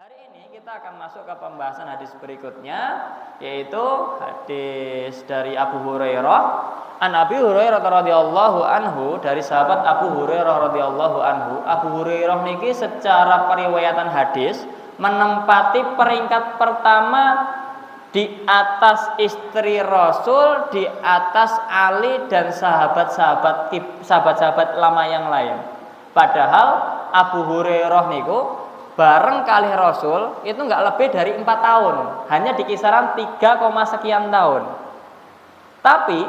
Hari ini kita akan masuk ke pembahasan hadis berikutnya, yaitu hadis dari Abu Hurairah. An Abi Hurairah radhiyallahu anhu, dari sahabat Abu Hurairah radhiyallahu anhu. Abu Hurairah niki secara periwayatan hadis menempati peringkat pertama di atas istri Rasul, di atas Ali dan sahabat-sahabat lama yang lain. Padahal Abu Hurairah niku bareng kali Rasul itu nggak lebih dari 4 tahun, hanya di kisaran 3, sekian tahun. Tapi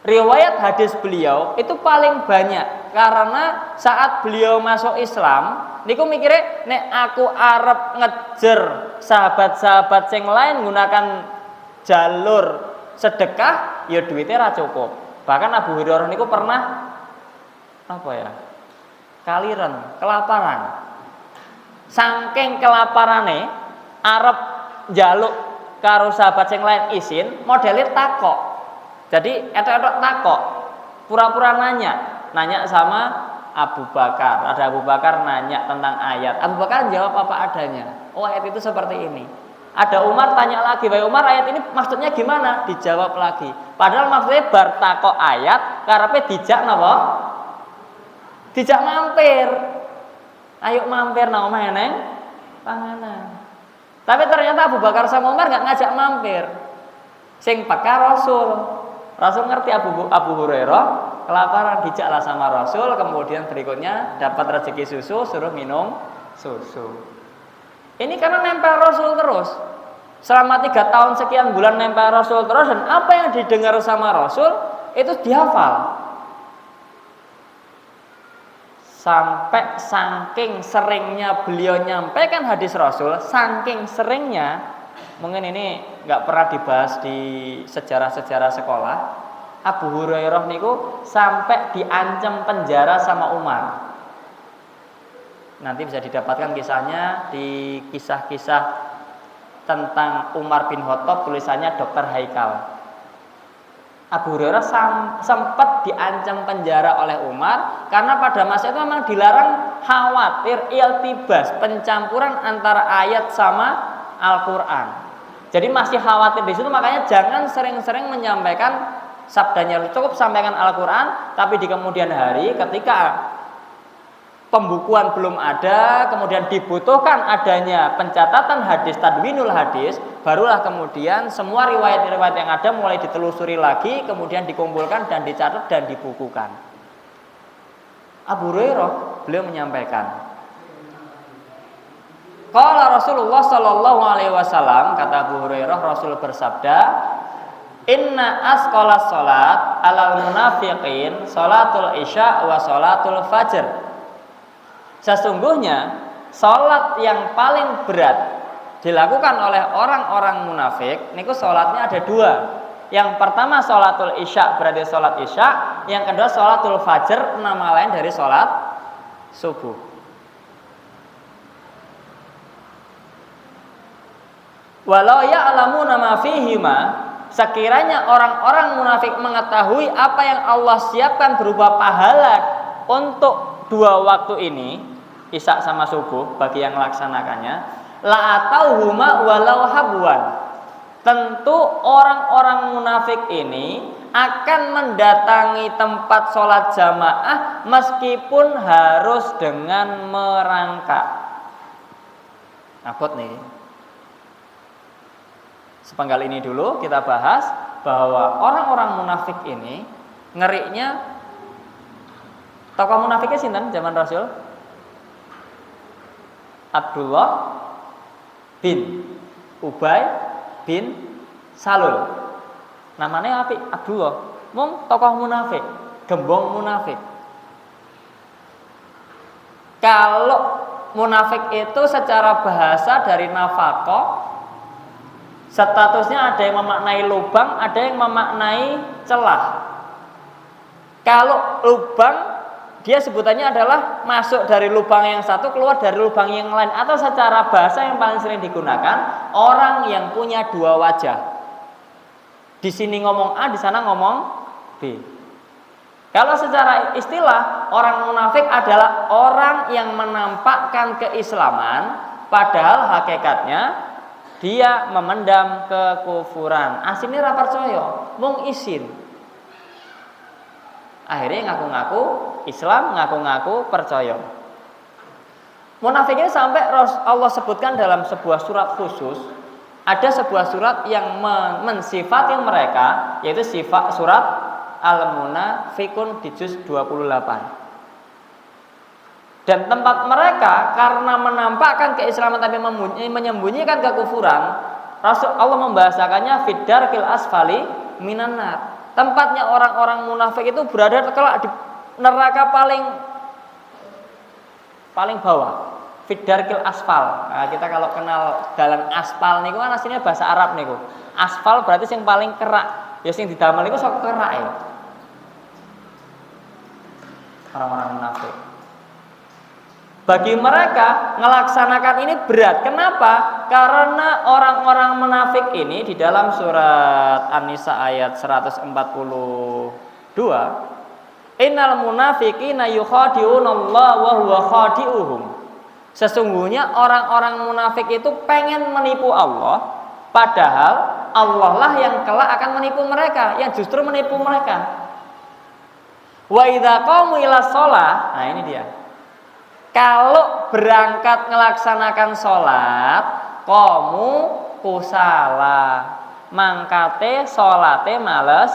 riwayat hadis beliau itu paling banyak karena saat beliau masuk Islam niku mikirnya nek aku arep ngejer sahabat-sahabat yang lain menggunakan jalur sedekah ya duitnya ra cukup. Bahkan Abu Hurairah niku pernah kaliren, kelaparan. Saking kelaparane arep njaluk karo sahabat yang lain izin, modelnya takok. Jadi etok-etok takok, pura-pura nanya sama Abu Bakar. Ada Abu Bakar nanya tentang ayat. Abu Bakar jawab apa adanya. Oh, ayat itu seperti ini. Ada Umar tanya lagi, "Wahai Umar, ayat ini maksudnya gimana?" Dijawab lagi. Padahal maksudnya bar takok ayat karepe dijak napa? Dijak mampir. Ayo mampir nang omah neng panganan. Tapi ternyata Abu Bakar sama Umar nggak ngajak mampir. Sing peka Rasul. Rasul ngerti Abu Hurairah kelaparan, dijaklah sama Rasul. Kemudian berikutnya dapat rezeki susu, suruh minum susu. Ini karena nempel Rasul terus. Selama 3 tahun sekian bulan nempel Rasul terus, dan apa yang didengar sama Rasul itu dihafal. Sampai saking seringnya beliau nyampaikan hadis Rasul, saking seringnya, mungkin ini nggak pernah dibahas di sejarah-sejarah sekolah. Abu Hurairah niku sampai diancam penjara sama Umar. Nanti bisa didapatkan kisahnya di kisah-kisah tentang Umar bin Khattab, tulisannya Dr. Haikal. Abu Hurairah sempat diancam penjara oleh Umar karena pada masa itu memang dilarang, khawatir iltibas, pencampuran antara ayat sama Al-Quran. Jadi masih khawatir di situ, makanya jangan sering-sering menyampaikan sabdanya, cukup sampaikan Al-Quran. Tapi di kemudian hari ketika pembukuan belum ada, kemudian dibutuhkan adanya pencatatan hadis, tadwinul hadis, barulah kemudian semua riwayat-riwayat yang ada mulai ditelusuri lagi, kemudian dikumpulkan dan dicatat dan dibukukan. Abu Hurairah beliau menyampaikan, qala Rasulullah sallallahu alaihi wasallam, kata Abu Hurairah, Rasul bersabda, inna asqalas salat alal munafiqin salatul isya wa salatul fajr. Sesungguhnya salat yang paling berat dilakukan oleh orang-orang munafik niku salatnya ada 2. Yang pertama salatul isya, berarti salat isya. Yang kedua salatul fajr, nama lain dari salat subuh. Walau ya'lamuna ma fihima, sekiranya orang-orang munafik mengetahui apa yang Allah siapkan berupa pahala untuk 2 waktu ini, isya sama subuh, bagi yang melaksanakannya, la atauhuma walau habwan. Tentu orang-orang munafik ini akan mendatangi tempat sholat jamaah meskipun harus dengan merangkak. Abot nih. Sepenggal ini dulu kita bahas bahwa orang-orang munafik ini ngerinya. Tokoh munafiknya sinten zaman Rasul? Abdullah bin Ubay bin Salul. Namanya apa? Abdullah. Mung tokoh munafik, gembong munafik. Kalau munafik itu secara bahasa dari nafaqah, statusnya ada yang memaknai lubang, ada yang memaknai celah. Kalau lubang, dia sebutannya adalah masuk dari lubang yang satu, keluar dari lubang yang lain. Atau secara bahasa yang paling sering digunakan, orang yang punya 2 wajah. Di sini ngomong A, di sana ngomong B. Kalau secara istilah, orang munafik adalah orang yang menampakkan keislaman, padahal hakikatnya dia memendam kekufuran. Aslinya ra percaya, mung isin. Akhirnya ngaku-ngaku Islam, ngaku-ngaku percaya. Munafik ini sampai Allah sebutkan dalam sebuah surat khusus. Ada sebuah surat yang mensifati mereka, yaitu sifat surat Al-Munafikun di juz 28. Dan tempat mereka karena menampakkan keislaman tapi menyembunyikan kekufuran, Rasul Allah membahasakannya fiddarkil asfali minan nar. Tempatnya orang-orang munafik itu berada kelak di neraka paling bawah. Fiddarkil asfal. Nah, kita kalau kenal dalan aspal niku kan aslinya bahasa Arab niku. Asfal berarti yang paling kerak. Ya sing didamel niku sok kerak ya. Orang-orang munafik. Bagi mereka melaksanakan ini berat. Kenapa? Karena orang-orang munafik ini di dalam surat An-Nisa ayat 142, innal munafiqina yukhadi'unallaha wa huwa khadi'uhum. Sesungguhnya orang-orang munafik itu pengen menipu Allah, padahal Allah lah yang kelak akan menipu mereka, yang justru menipu mereka. Wa idza qamu ila shalah, nah ini dia. Kalau berangkat melaksanakan sholat, kamu kusala, mangkate sholate males.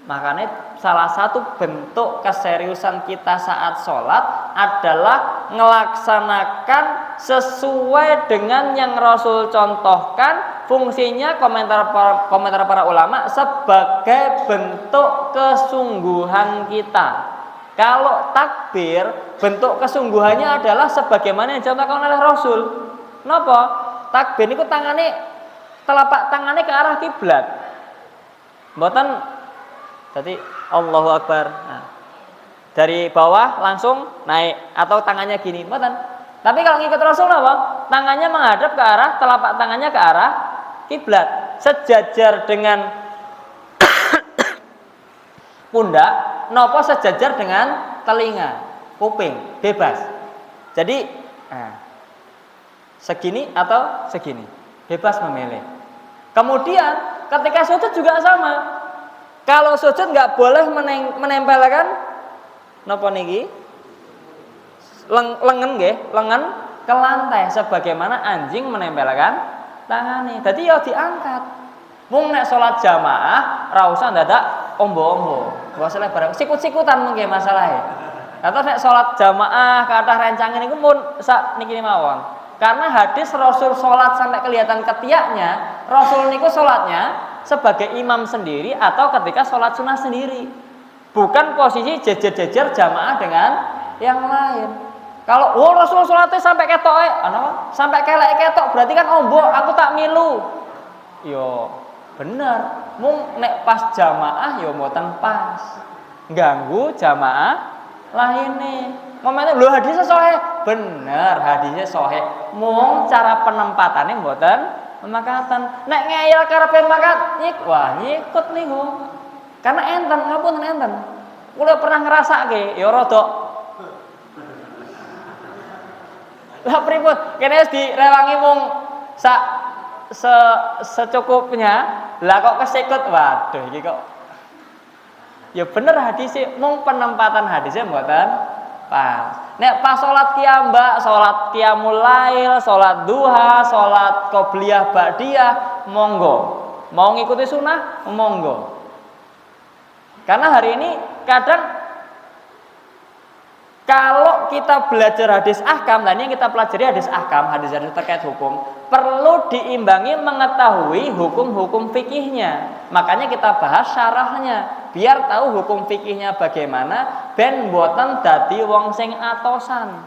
Makanya salah satu bentuk keseriusan kita saat sholat adalah melaksanakan sesuai dengan yang Rasul contohkan. Fungsinya komentar para ulama sebagai bentuk kesungguhan kita. Kalau takbir, bentuk kesungguhannya adalah sebagaimana yang dicontohkan oleh Rasul. Napa? Takbir itu telapak tangannya ke arah kiblat. Mboten jadi Allahu Akbar. Nah, dari bawah langsung naik atau tangannya gini, mboten. Tapi kalau ngikut Rasul napa? Tangannya menghadap ke arah, telapak tangannya ke arah kiblat, sejajar dengan pundak. Nopo sejajar dengan telinga, kuping, bebas. Jadi segini atau segini, bebas memilih. Kemudian ketika sujud juga sama. Kalau sujud nggak boleh menempelkan nopo niki lengan ke lantai sebagaimana anjing menempelkan tangannya. Jadi ya diangkat. Mung nek salat jamaah ra usah dadak ombo-ombo. Masalah barang sikut-sikutan mungkin masalahnya. Atau nek salat jamaah kathah rencangin niku mun sak niki mawon. Karena hadis Rasul salat sampai kelihatan ketiaknya, Rasul niku salatnya sebagai imam sendiri atau ketika salat sunah sendiri. Bukan posisi jejer-jejer jamaah dengan yang lain. Kalau Rasul salatnya sampai ketoke, sampai kelek ketok berarti kan ombo, aku tak milu. Yo bener, mung nek pas jamaah ya mboten pas. Ganggu jamaah lainnya. Momennya lho hadisnya sahih. Bener, hadisnya sahih. Mung cara penempatannya mboten memakatan. Nek ngeyel karepe makat, nyikut niku. Karena enten, ngapunten enten. Kula pernah ngrasake ya rada. Lah pripun? Kene wis direwangi mung secukupnya. Lah kok kesikut, waduh iki kok. Ya bener hadisnya, mung penempatan hadisnya mboten pas. Nek pas salat qiyam, salat qiyamul lail, salat duha, salat qobliyah ba'diyah, monggo. Mau ngikuti sunnah, monggo. Karena hari ini kadang kalau kita belajar hadis ahkam, dan yang kita pelajari hadis ahkam, hadis-hadis terkait hukum, perlu diimbangi mengetahui hukum-hukum fikihnya. Makanya kita bahas syarahnya, biar tahu hukum fikihnya bagaimana, ben mboten dadi wong sing atosan.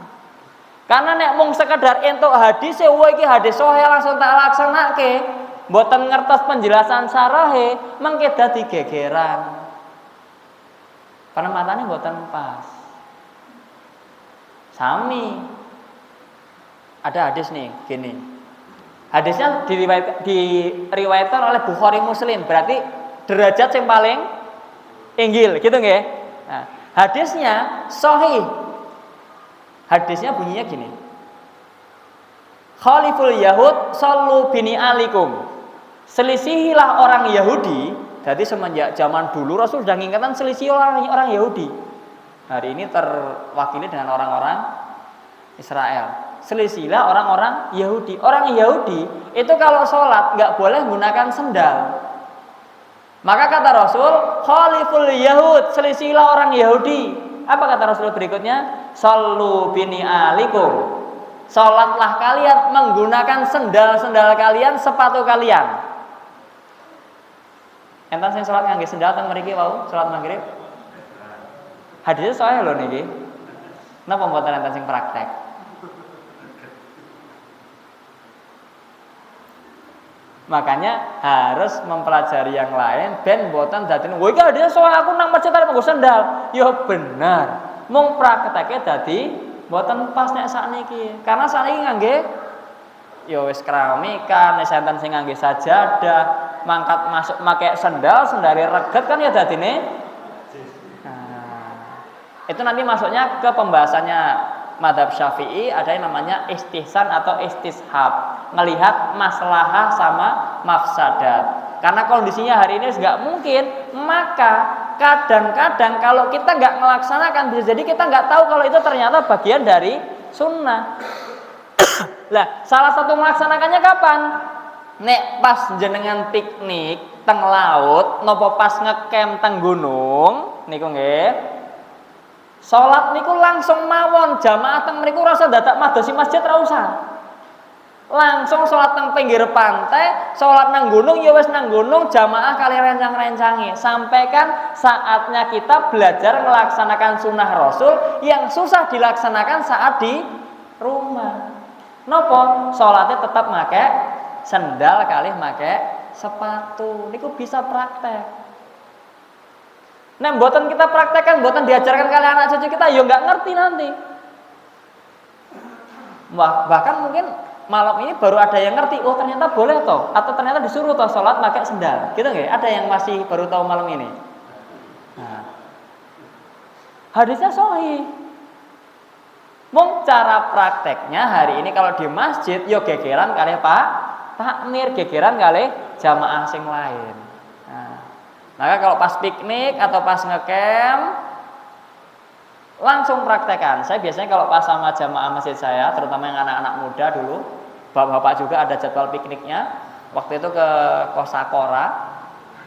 Karena nek mung sekedar entuk hadis, iki hadis sahih langsung tak laksanake, mboten ngertos penjelasan syarahe, mengke dadi gegeran. Karena matanya mboten pas. Sami. Ada hadis nih, gini. Hadisnya diriwayatkan oleh Bukhari Muslim, berarti derajat yang paling inggil, gitu nggih. Nah, hadisnya sahih. Hadisnya bunyinya gini. Khaliful Yahud sallu bini alikum. Selisihilah orang Yahudi. Jadi semenjak zaman dulu Rasul sudah mengingatkan selisih orang Yahudi. Hari ini terwakili dengan orang-orang Israel. Selisihilah orang-orang Yahudi. Orang Yahudi itu kalau sholat nggak boleh menggunakan sendal. Maka kata Rasul, Khaliful Yahud, selisihilah orang Yahudi. Apa kata Rasul berikutnya? Sallu bini alikum. Sholatlah kalian menggunakan sendal-sendal kalian, sepatu kalian. Enten sing sholat ngangge sendal teng mriki wau, sholat maghrib. Hadisnya soalnya lho niki. Napa mboten enten sing praktek? Makanya harus mempelajari yang lain ben mboten dadi woi iki hadisnya soal aku nang masjid arep nggo sendal. Ya bener. Mung prakteke dadi mboten pas nek sakniki. Karena sakniki ngangge ya wis keramikan, nek enten sing ngangge sajadah, mangkat masuk pakai sendal reget kan ya dadine. Nah, itu nanti masuknya ke pembahasannya mazhab Syafi'i, ada yang namanya istihsan atau istishab, melihat maslahah sama mafsadat. Karena kondisinya hari ini nggak mungkin, maka kadang-kadang kalau kita nggak melaksanakan bisa jadi kita nggak tahu kalau itu ternyata bagian dari sunnah. Lah, salah satu melaksanakannya kapan? Nek pas jenengan piknik teng laut, nopo pas ngecamp teng gunung, niku nggih. Salat niku langsung mawon, jamaah teng mriku rasa dadak madosi masjid ra usah. Langsung salat teng pinggir pantai, salat nang gunung ya wis nang gunung, jamaah kali rencang-rencangi. Sampaikan saatnya kita belajar melaksanakan sunnah Rasul yang susah dilaksanakan saat di rumah. Nopo? Salatnya tetap make sendal kali make sepatu. Niku bisa praktek. Nah, mboten kita praktekkan, mboten diajarkan kali anak cucu kita, ya nggak ngerti nanti. Bahkan mungkin malam ini baru ada yang ngerti, oh ternyata boleh toh, atau ternyata disuruh toh sholat pakai sendal, gitu nggak? Ada yang masih baru tahu malam ini. Nah, hadisnya sahih. Mung cara prakteknya hari ini kalau di masjid, yo gegeran kali Pak takmir, gegeran kali jamaah sing lain. Nah, maka kalau pas piknik atau pas ngecamp langsung praktekan. Saya biasanya kalau pas sama jamaah masjid saya, terutama yang anak-anak muda dulu, bapak-bapak juga ada jadwal pikniknya. Waktu itu ke Kosakora.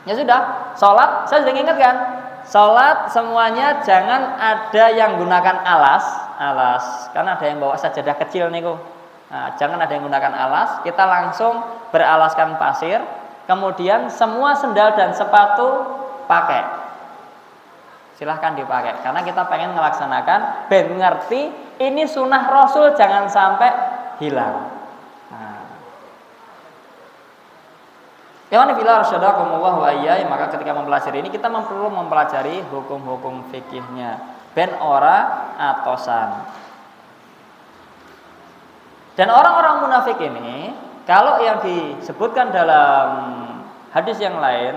Ya sudah, sholat saya sudah ingatkan. Sholat semuanya jangan ada yang gunakan alas, karena ada yang bawa sajadah kecil niku. Nah, jangan ada yang gunakan alas, kita langsung beralaskan pasir. Kemudian semua sendal dan sepatu pakai. Silahkan dipakai karena kita pengen melaksanakan ben ngerti ini sunnah Rasul jangan sampai hilang. Ikhwani fillah rasyadakumullah wa iyyakum, maka ketika mempelajari ini kita perlu mempelajari hukum-hukum fikihnya ben ora atosan. Dan orang-orang munafik ini kalau yang disebutkan dalam hadis yang lain,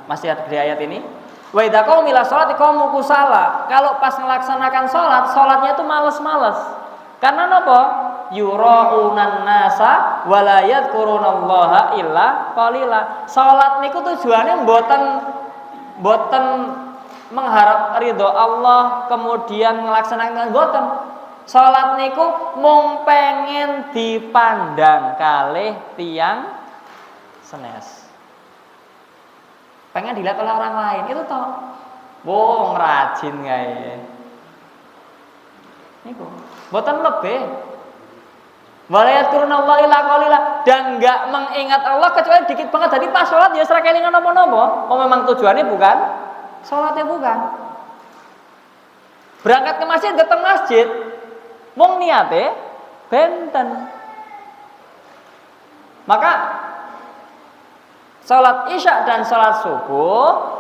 masih ada di ayat ini, wa idza qaumil sholati qamu kusala. Kalau pas melaksanakan salatnya itu males-males. Karena napa? Yura'unan nasa wa la yadhkurunallaha illa qalila. Salat niku tujuannya mboten mengharap ridho Allah kemudian melaksanakan mboten. Salat niku mung pengen dipandang kalih tiyang senes. Pengen dilihat oleh orang lain itu toh. Wong rajin kae. Niku mboten lebih. Walayat kurunallah ila qalila, dan enggak mengingat Allah kecuali dikit banget. Jadi pas sholat ya serah kelingan nopo-nopo. Oh memang tujuannya bukan sholatnya bukan. Berangkat ke masjid, datang masjid, mung niate benten. Maka sholat isya dan sholat subuh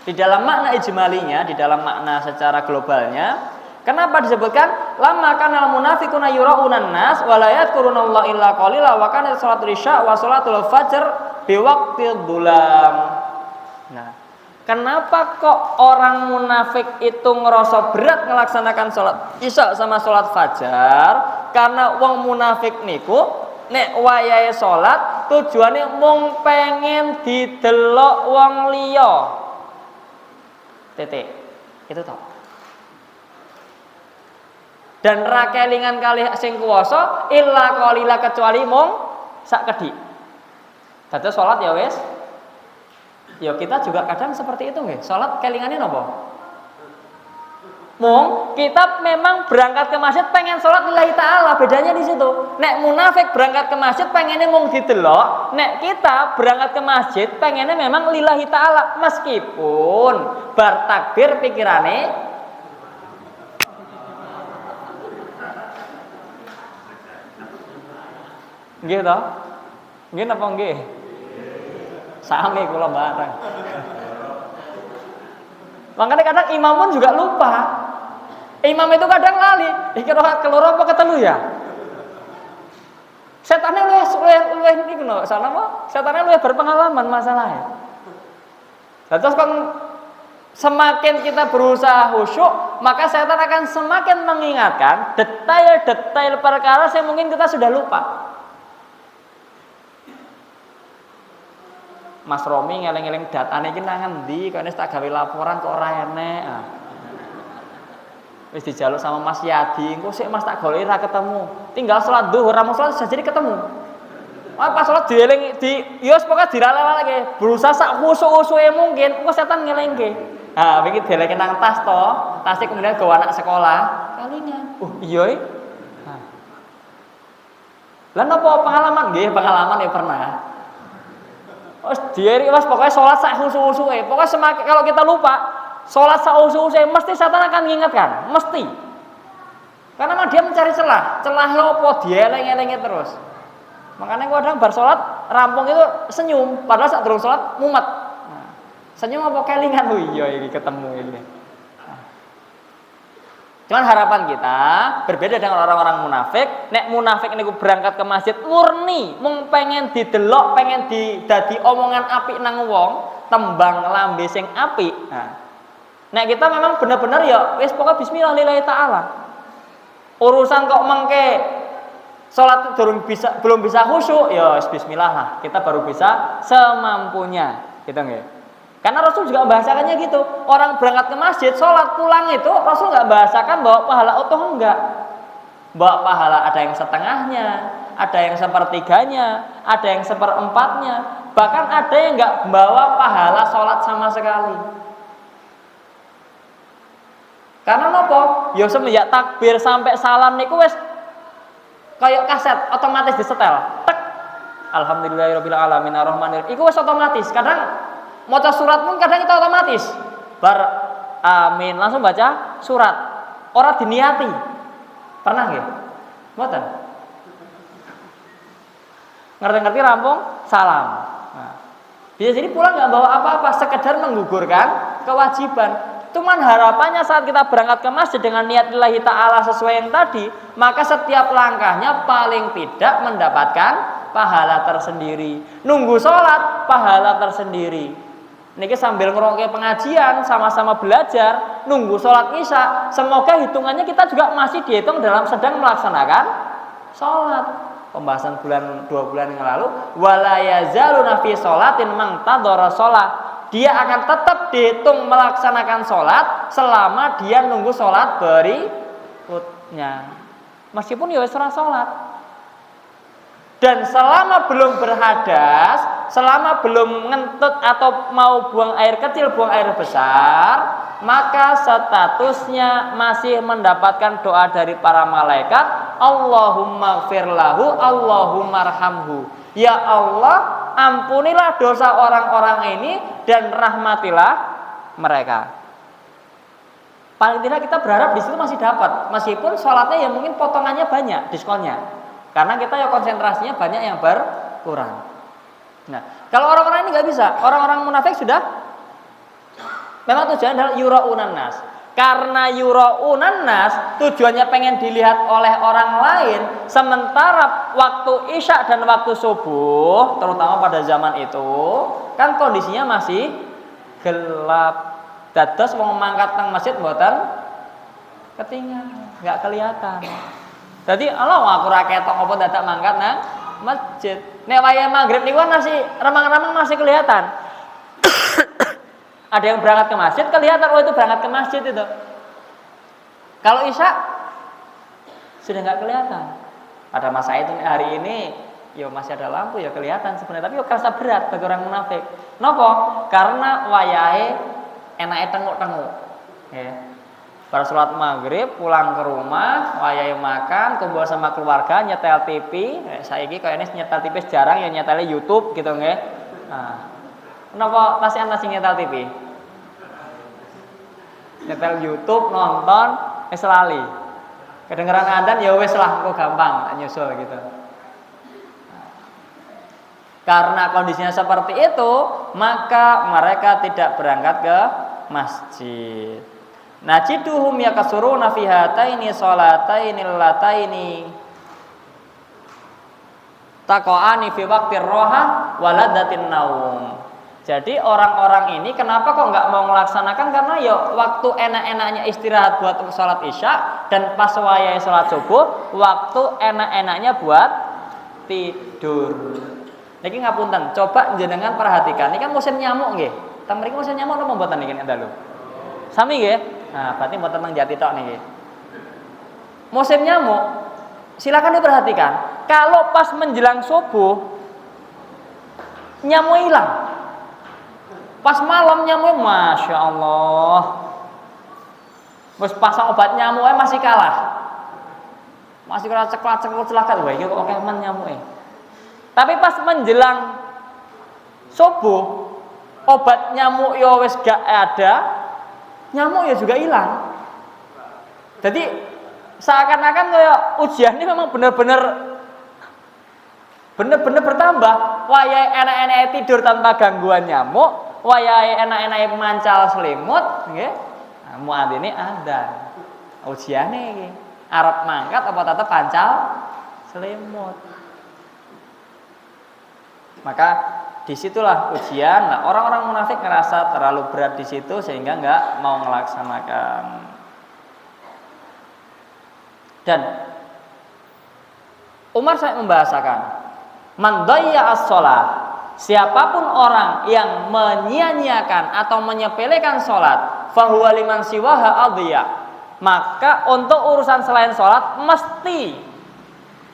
di dalam makna ijmalinya, di dalam makna secara globalnya, kenapa disebutkan lamma kana munafiquna yura'unan nas wa la yadhkurunallaha illa qalila wa kana salatul isya wa salatul fajr bi waqtil dhulam. Nah, Kenapa kok orang munafik itu ngerasa berat melaksanakan sholat isya sama sholat fajar? Karena wong munafik niku nek wayahe sholat tujuannya mung pengen didelok wong liya. Titik. Itu toh. Dan ra kelingan kalih sing kuwasa illa qalila kecuali mung sak kedik. Dados sholat ya wis. Ya kita juga kadang seperti itu nggih. Salat kelingannya napa? Mung kita memang berangkat ke masjid pengen salat lillahi taala, bedanya di situ. Nek munafik berangkat ke masjid pengennya mung didelok, nek kita berangkat ke masjid pengennya memang lillahi taala meskipun bar takbir pikirane nggih to? Nggih napa nggih? Sami kula bareng. Makanya kadang imam pun juga lupa. Imam itu kadang lali. Iki rokat keloro apa ketelu ya? Setannya luwih niku no, salah apa? Setannya luwih berpengalaman masalahnya. Terus kan semakin kita berusaha khusyuk, maka setan akan semakin mengingatkan detail-detail perkara yang mungkin kita sudah lupa. Mas Romi ngeleng-eleng datane iki nang endi, kok tak gawe laporan kok ora enek. Wis dijaluk sama Mas Yadi, engko sik Mas tak goleki ra ketemu. Tinggal salat zuhur, ra mau salat jadi ketemu. Pas salat dieling ya wis pokoke diralelake, berusaha sak khusuk-khusuke mungkin, engko setan ngelengke. Iki dieleke nang tas to, tasnya kemudian gawa anak sekolah. Kalingan. Iya e. Lah napa pengalaman? Nggih, pengalaman ya pernah. Mas pokoknya sholat sak khusyuk-khusyuke. Pokoknya semakin kalau kita lupa sholat sak khusyuk-khusyuke, mesti setan akan mengingatkan, mesti. Karena dia mencari celah apa dia eleng-elenge terus. Makanya kadang bar sholat rampung itu senyum, padahal saat durung sholat mumet. Senyum apa kelingan? Oh iya ini ketemu ini. Cuman harapan kita berbeda dengan orang-orang munafik. Nek munafik niku berangkat ke masjid murni mung pengen didelok, pengen dadi omongan apik nang wong, tembang lambe sing apik. Nek kita memang bener-bener ya wis pokoknya bismillah lillahi taala. Urusan kok mengke salat belum bisa khusyuk, ya bismillah lah. Kita baru bisa semampunya. Gitu nggih. Karena Rasul juga membahasakannya gitu. Orang berangkat ke masjid, sholat pulang itu Rasul nggak bahasakan bawa pahala utuh enggak. Bawa pahala ada yang setengahnya, ada yang sepertiganya, ada yang seperempatnya. Bahkan ada yang nggak bawa pahala sholat sama sekali. Karena nopo? Ya semenjak takbir sampai salam niku wis kayak kaset otomatis disetel. Tek. Alhamdulillahirabbil alamin arrahmanirrahim. Iku wis otomatis. Kadang maca surat pun kadang kita otomatis bar amin langsung baca surat orang diniati pernah nggih mboten ngerti-ngerti rampung salam bisa jadi pulang nggak bawa apa-apa sekedar menggugurkan kewajiban. Cuman harapannya saat kita berangkat ke masjid dengan niat lillahi ta'ala sesuai yang tadi, maka setiap langkahnya paling tidak mendapatkan pahala tersendiri. Nunggu sholat pahala tersendiri. Niki sambil ngerungokne pengajian, sama-sama belajar, nunggu sholat isya. Semoga hitungannya kita juga masih dihitung dalam sedang melaksanakan sholat. Pembahasan 2 bulan yang lalu, wala yazaluna fi sholatin man tadara sholat. Dia akan tetap dihitung melaksanakan sholat selama dia nunggu sholat berikutnya. Meskipun ya wis ora sholat. Dan selama belum berhadas, selama belum ngentut atau mau buang air kecil, buang air besar, maka statusnya masih mendapatkan doa dari para malaikat, Allahumma gfir lahu, Allahumma arhamhu. Ya Allah, ampunilah dosa orang-orang ini dan rahmatilah mereka. Paling tidak kita berharap di situ masih dapat, meskipun sholatnya ya mungkin potongannya banyak, diskonnya. Karena kita ya konsentrasinya banyak yang berkurang. Nah, kalau orang-orang ini nggak bisa, orang-orang munafik sudah memang tujuannya adalah yura'unan nas. Karena yura'unan nas tujuannya pengen dilihat oleh orang lain, sementara waktu isya dan waktu subuh, terutama pada zaman itu, kan kondisinya masih gelap. Dados wong mangkat teng masjid mboten ketinggalan, enggak kelihatan. Jadi Allah aku ra ketok apa dadak mangkat nang masjid. Nek wayah maghrib niku masih remang-remang masih kelihatan. Ada yang berangkat ke masjid kelihatan oh itu berangkat ke masjid itu. Kalau Isya sudah nggak kelihatan. Pada masa itu hari ini ya masih ada lampu ya kelihatan sebenarnya tapi ya kerasa berat bagi orang munafik. Nopo? Karena wayahe enake tenguk-tenguk. Ya. Pada sholat maghrib pulang ke rumah, wayahe makan, kumpul sama keluarga, nyetel TV. Saiki kayaknya nyetel TV jarang ya nyetel YouTube gitu nggih. Nah, kenapa masih nyetel TV? Nyetel YouTube, nonton, wis lali. Kedengeran adzan ya wis lah, kok gampang nyusul gitu. Karena kondisinya seperti itu, maka mereka tidak berangkat ke masjid. Najiduhum yakasuruna fi hataini sholataini lataini taqa'ani fi waqtir roha waladatin naum. Jadi orang-orang ini kenapa kok nggak mau melaksanakan? Karena ya waktu enak-enaknya istirahat buat sholat isya dan pas wayai sholat subuh waktu enak-enaknya buat tidur. Niki ngapunten, coba jenengan perhatikan. Ini kan musim nyamuk nggih. Teng mriki musim nyamuk napa mboten niki dalu? Sami nggih. Nah, berarti mboten nang Jati tok niki. Musim nyamuk silakan diperhatikan. Kalau pas menjelang subuh nyamuk hilang. Pas malam nyamuk Masya Allah wis pasang obat nyamuknya masih kalah. Masih kena ceklak-cekluk celakat wae iki kok kemen nyamuke. Tapi pas menjelang subuh obat nyamuk ya wis gak ada, nyamuk ya juga hilang. Jadi seakan-akan kayak ujian ini memang benar-benar bertambah. Wayahe enak-enak tidur tanpa gangguan nyamuk, wayahe enak-enak mancal selimut, nggih. Nah, muadzine adzan. Ujiane iki. Arep mangkat apa tetep pancal selimut. Maka disitulah ujian. Nah, orang-orang munafik ngerasa terlalu berat di situ sehingga nggak mau melaksanakan. Dan Umar saya membahasakan, man dhayya as-shalah, siapapun orang yang menyia-nyiakan atau menyepelekan sholat, fahuwa liman siwaha adhiya, maka untuk urusan selain sholat mesti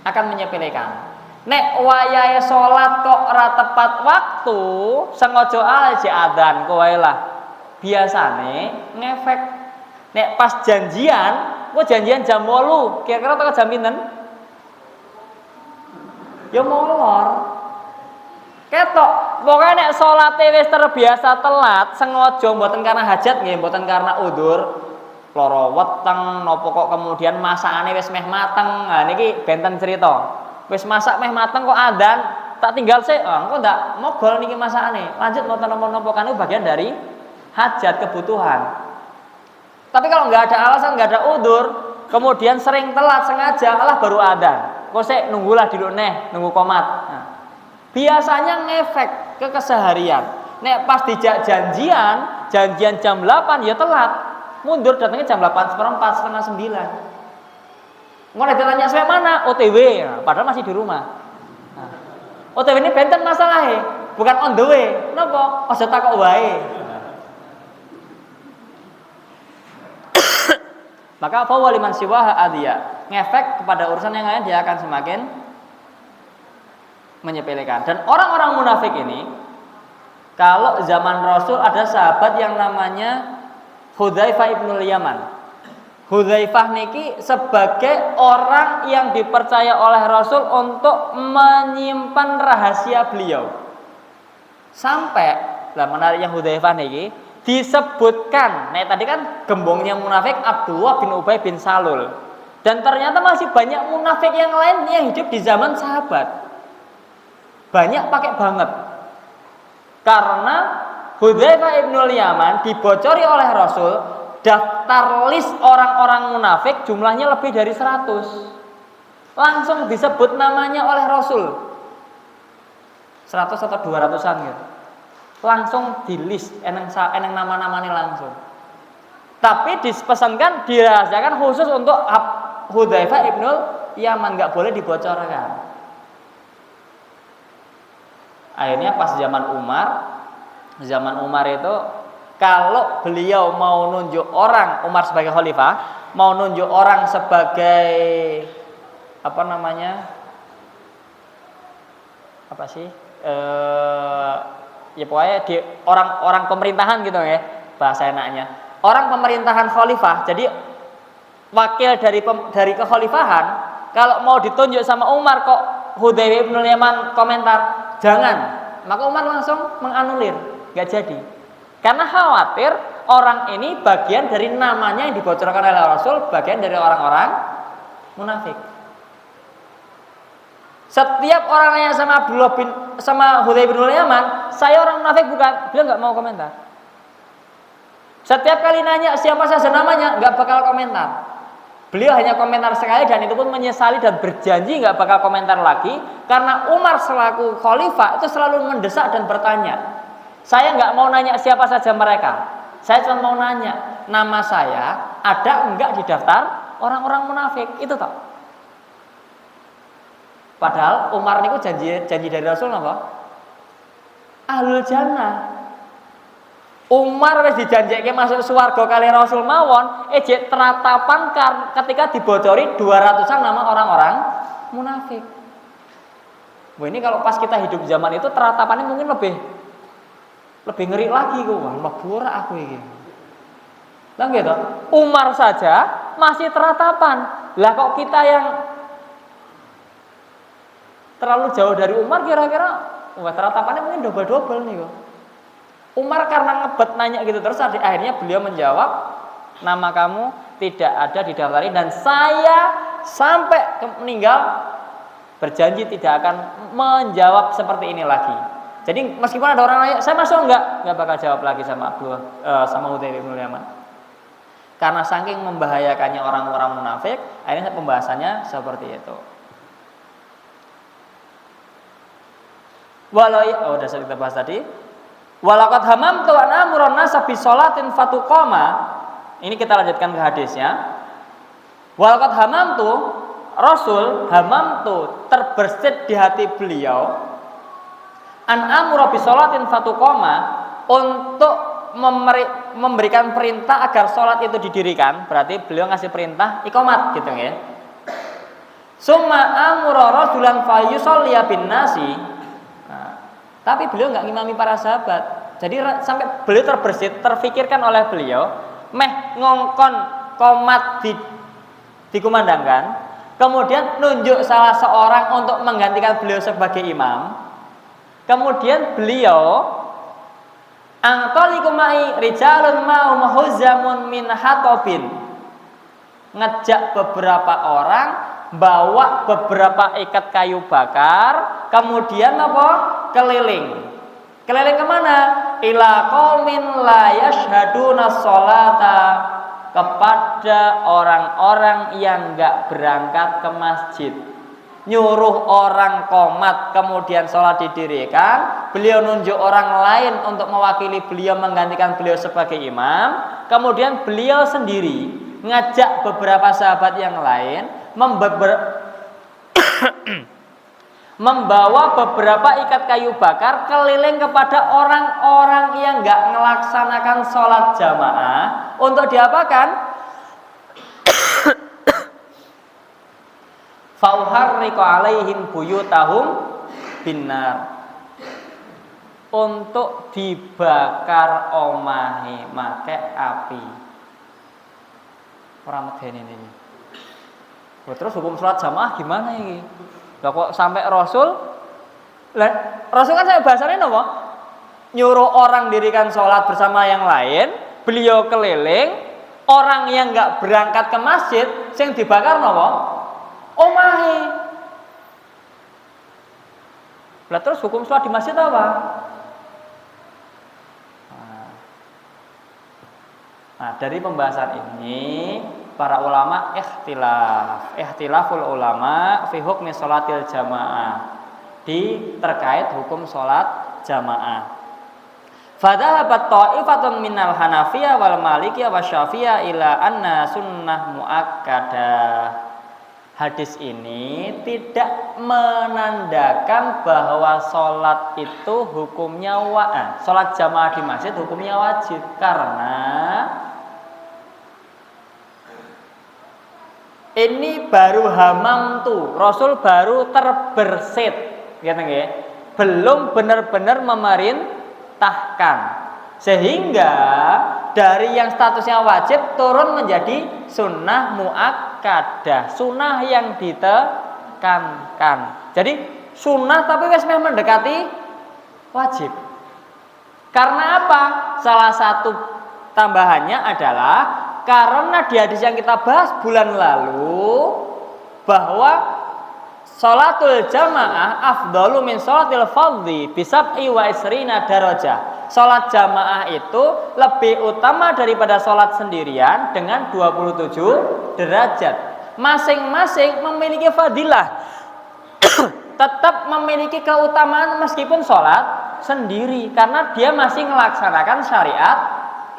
akan menyepelekan. Nek wayahe sholat kok ora tepat waktu, sengaja aja adzan kowe lah. Biasane ngefek. Nek pas janjian, kok janjian jam 8, kira-kira teko jam pinten? Ya molor. Ketok, pokoknya nek salate wis terbiasa telat, sengaja mboten karena hajat nggih, mboten karena udzur, lara weteng napa kok kemudian masakane wis meh mateng. Nah niki benten cerita. Wis masak meh mateng kok adzan, tak tinggal sik. Oh, engko ndak mogol niki masakane. Lanjut mboten napa-napa kan bagian dari hajat kebutuhan. Tapi kalau nggak ada alasan, nggak ada udzur, kemudian sering telat sengaja, alah baru adzan. Kok sik nunggulah dulu neh, nunggu qomat. Nah, biasanya ngefek ke keseharian. Nek pas dijak janjian jam 8 ya telat. Mundur datangnya jam 8:04, setengah 9. Ngono ditanya saya mana? OTW, nah, padahal masih di rumah. Nah, OTW ini benten masalahnya, bukan on the way. Napa? Aja takok wae. Maka fa liman siwaha adhiya, ngefek kepada urusan yang lain dia akan semakin menyepelekan. Dan orang-orang munafik ini, kalau zaman Rasul ada sahabat yang namanya Hudzaifah ibnul Yaman. Hudzaifah niki sebagai orang yang dipercaya oleh Rasul untuk menyimpan rahasia beliau. Sampai lah menariknya Hudzaifah niki disebutkan, nah tadi kan gembongnya munafik Abdullah bin Ubay bin Salul. Dan ternyata masih banyak munafik yang lain yang hidup di zaman sahabat. Banyak pakai banget. Karena Hudzaifah ibnul Yaman dibocori oleh Rasul daftar list orang-orang munafik jumlahnya lebih dari 100. Langsung disebut namanya oleh Rasul. 100 atau 200-an gitu. langsung di list eneng nama-namanya langsung. Tapi dipesankan dirahasiakan khusus untuk Hudzaifah ibnul Yaman, nggak boleh dibocorkan. Akhirnya pas zaman Umar itu kalau beliau mau nunjuk orang, Umar sebagai khalifah mau nunjuk orang sebagai ya pokoknya di orang pemerintahan gitu ya bahasa enaknya. Orang pemerintahan khalifah, jadi wakil dari kekhalifahan, kalau mau ditunjuk sama Umar kok Hudzaifah ibnul Yaman komentar, jangan. Maka Umar langsung menganulir, nggak jadi. Karena khawatir orang ini bagian dari namanya yang dibocorkan oleh Rasul, bagian dari orang-orang munafik. Setiap orang yang sama Hudzaifah ibnul Yaman, saya orang munafik bukan, beliau nggak mau komentar. Setiap kali nanya siapa saja namanya, nggak bakal komentar. Beliau hanya komentar sekali dan itu pun menyesali dan berjanji nggak bakal komentar lagi karena Umar selaku khalifah itu selalu mendesak dan bertanya. Saya nggak mau nanya siapa saja mereka. Saya cuma mau nanya nama saya ada enggak di daftar orang-orang munafik itu toh. Padahal Umar niku janji dari Rasul apa? Ahlul jannah. Umar wis dijanjike masuk swarga kali Rasul mawon, ejek teratapan ketika dibocori 200-an nama orang-orang munafik. Wah, ini kalau pas kita hidup zaman itu teratapannya mungkin lebih ngeri lagi kok. Wah, mabura aku iki. Lah gitu. Umar saja masih teratapan. Lah kok kita yang terlalu jauh dari Umar kira-kira wah teratapannya mungkin double-double nih kok. Umar karena ngebet nanya gitu terus akhirnya beliau menjawab, nama kamu tidak ada di daftar ini dan saya sampai meninggal berjanji tidak akan menjawab seperti ini lagi. Jadi meskipun ada orang nanya, saya masuk nggak bakal jawab lagi sama Hudzaifah ibnul Yaman. Karena saking membahayakannya orang-orang munafik, akhirnya pembahasannya seperti itu. Udah kita bahas tadi. Walaqad hamamtu an amurun nasa bi sholatin fatuqama. Ini kita lanjutkan ke hadisnya. Walaqad hamamtu, Rasul hamamtu terbersit di hati beliau an amura bi sholatin fatuqama untuk memberikan perintah agar sholat itu didirikan. Berarti beliau ngasih perintah iqamat gitu ya. Summa amura rajulan fayusalliya bin nasi. Tapi beliau nggak ngimami para sahabat. Jadi sampai beliau terfikirkan oleh beliau, ngongkon komat dikumandangkan, kemudian nunjuk salah seorang untuk menggantikan beliau sebagai imam. Kemudian beliau angtolikumai rijalun mau muhuzzamun min hatobin, ngejak beberapa orang bawa beberapa ikat kayu bakar, kemudian apa? Keliling kemana? Ila qaumin la yashhaduna sholata, kepada orang-orang yang enggak berangkat ke masjid. Nyuruh orang qomat kemudian sholat didirikan, beliau nunjuk orang lain untuk mewakili beliau menggantikan beliau sebagai imam, kemudian beliau sendiri ngajak beberapa sahabat yang lain membawa beberapa ikat kayu bakar keliling kepada orang-orang yang nggak melaksanakan sholat jamaah untuk diapakan? Fauharriqu alaihim buyutahum binnar, untuk dibakar omahe make api. Ora medeni ini. Terus hukum sholat jamaah gimana ini? Lah kok sampai Rasul kan saya bahasanya apa? Nyuruh orang dirikan sholat bersama yang lain, beliau keliling, orang yang nggak berangkat ke masjid, sing dibakar apa? Omahe. Lah terus hukum sholat di masjid apa? Nah, dari pembahasan ini para ulama ikhtilaful ulama fi hukmi sholatil jamaah, terkait hukum sholat jamaah. Fadhahabat ta'ifatun minal Hanafiyah wal Malikiyah wasyafi'iyah ila anna sunnah muakkadah. Hadis ini tidak menandakan bahwa sholat itu hukumnya sholat jamaah di masjid hukumnya wajib, karena ini baru hamam tuh, Rasul baru terbersit, gitu nggih. Belum benar-benar memerintahkan, sehingga dari yang statusnya wajib turun menjadi sunnah muakkadah, sunnah yang ditekankan. Jadi sunnah tapi wis mendekati wajib. Karena apa? Salah satu tambahannya adalah karena di hadis yang kita bahas bulan lalu bahwa sholatul jamaah afdalu min sholatil fardhi bisab'i wa isrina darajah. Sholat jamaah itu lebih utama daripada sholat sendirian dengan 27 derajat. Masing-masing memiliki fadilah, tetap memiliki keutamaan meskipun sholat sendiri, karena dia masih melaksanakan syariat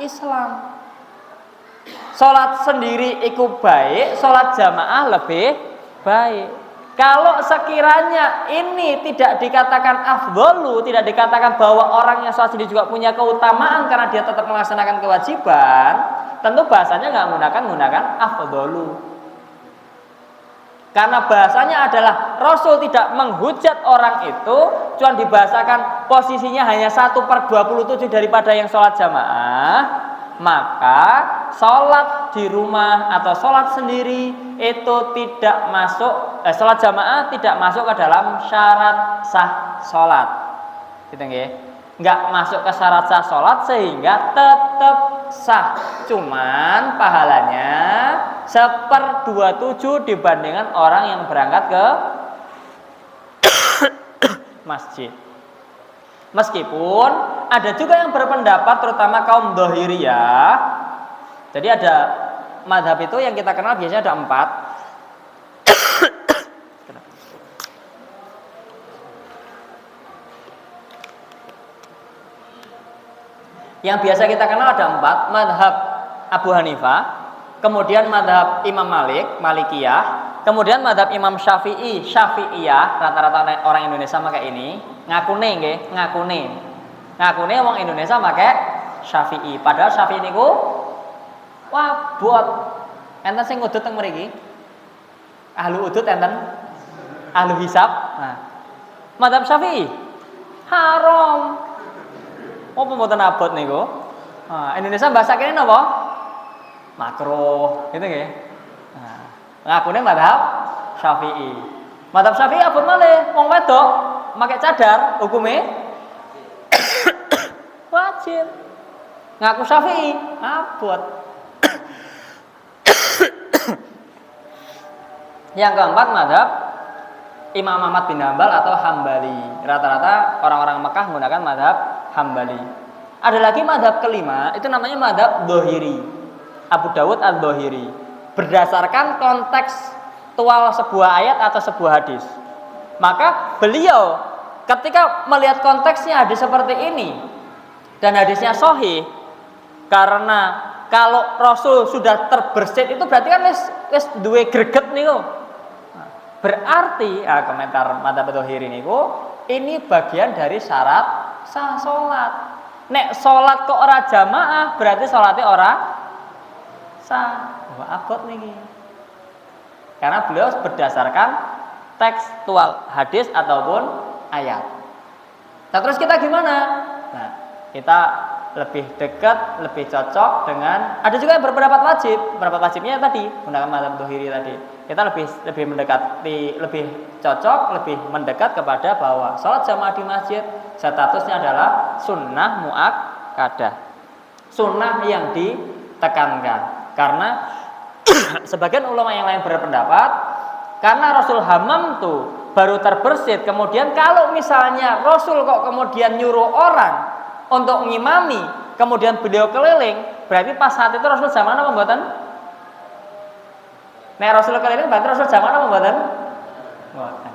Islam. Sholat sendiri itu baik, sholat jamaah lebih baik. Kalau sekiranya ini tidak dikatakan afdhalu, tidak dikatakan bahwa orang yang sholat sendiri juga punya keutamaan karena dia tetap melaksanakan kewajiban, tentu bahasanya nggak menggunakan afdhalu. Karena bahasanya adalah Rasul tidak menghujat orang itu, cuma dibahasakan posisinya hanya 1/27 daripada yang sholat jamaah. Maka sholat di rumah atau sholat sendiri itu tidak masuk, sholat jamaah tidak masuk ke dalam syarat sah sholat, gitu nggih? Nggak masuk ke syarat sah sholat sehingga tetap sah, cuman pahalanya 1/27 dibandingkan orang yang berangkat ke masjid. Meskipun ada juga yang berpendapat, terutama kaum Dhahiriyah. Jadi ada madhab itu yang kita kenal biasanya ada 4. Yang biasa kita kenal ada 4, madhab Abu Hanifah, kemudian madhab Imam Malik, Malikiyah, kemudian madhab Imam Syafi'i, Syafi'iyah. Rata-rata orang Indonesia pakai ini, ngakune nggih, ngakune wong Indonesia pakai Syafi'i. Padahal Syafi'i niku wabot. Enten sing udut teng mriki? Ahlu udut enten? Ahlu hisab. Nah, madhab Syafi'i haram. Apa mboten abot niku? Nah, Indonesia bahasa kene napa? Makruh, gitu nggih. Nah, ngakune madhab Syafi'i. Madhab Syafi'i abot malih, wong wedok pakai cadar hukume wajib. Ngaku Syafi'i abot. Yang keempat madhab Imam Ahmad bin Hambal atau Hambali. Rata-rata orang-orang Mekah menggunakan madhab Hambali. Ada lagi madhab kelima, itu namanya madhab Dhahiri, Abu Dawud al-Dhahiri. Berdasarkan kontekstual sebuah ayat atau sebuah hadis, maka beliau ketika melihat konteksnya hadis seperti ini dan hadisnya sahih, karena kalau Rasul sudah terbersit itu berarti kan wis duwe greget niku. Berarti komentar madzhab Dhahiri niku ini bagian dari syarat sah salat. Nek salat kok ora jamaah berarti salate ora sah. Wah, abot niki. Karena beliau berdasarkan tekstual hadis ataupun ayat. Nah, terus kita gimana? Nah, kita lebih dekat, lebih cocok dengan, ada juga yang berpendapat wajib. Pendapat wajibnya tadi menggunakan madzhab Dhahiri tadi. Kita lebih mendekati, lebih cocok, lebih mendekat kepada bahwa sholat jamaah di masjid statusnya adalah sunnah muakkadah, sunnah yang ditekankan. Karena sebagian ulama yang lain berpendapat karena Rasul hamam tuh baru terbersit, kemudian kalau misalnya Rasul kok kemudian nyuruh orang untuk ngimami, kemudian beliau keliling, berarti pas saat itu Rasul zaman apa mboten? Nek Rasul keliling berarti Rasul zaman apa mboten? Mboten.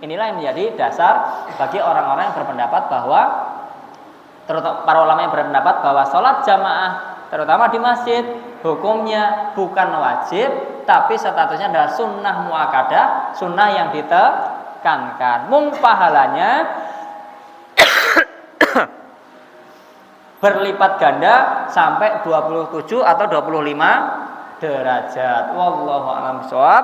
Inilah yang menjadi dasar bagi orang-orang yang berpendapat bahwa, terutama para ulama yang berpendapat bahwa sholat jamaah terutama di masjid hukumnya bukan wajib, tapi statusnya adalah sunnah muakkadah, sunnah yang ditekankan. Mung pahalanya berlipat ganda sampai 27 atau 25 derajat. Wallahu a'lam bishawab.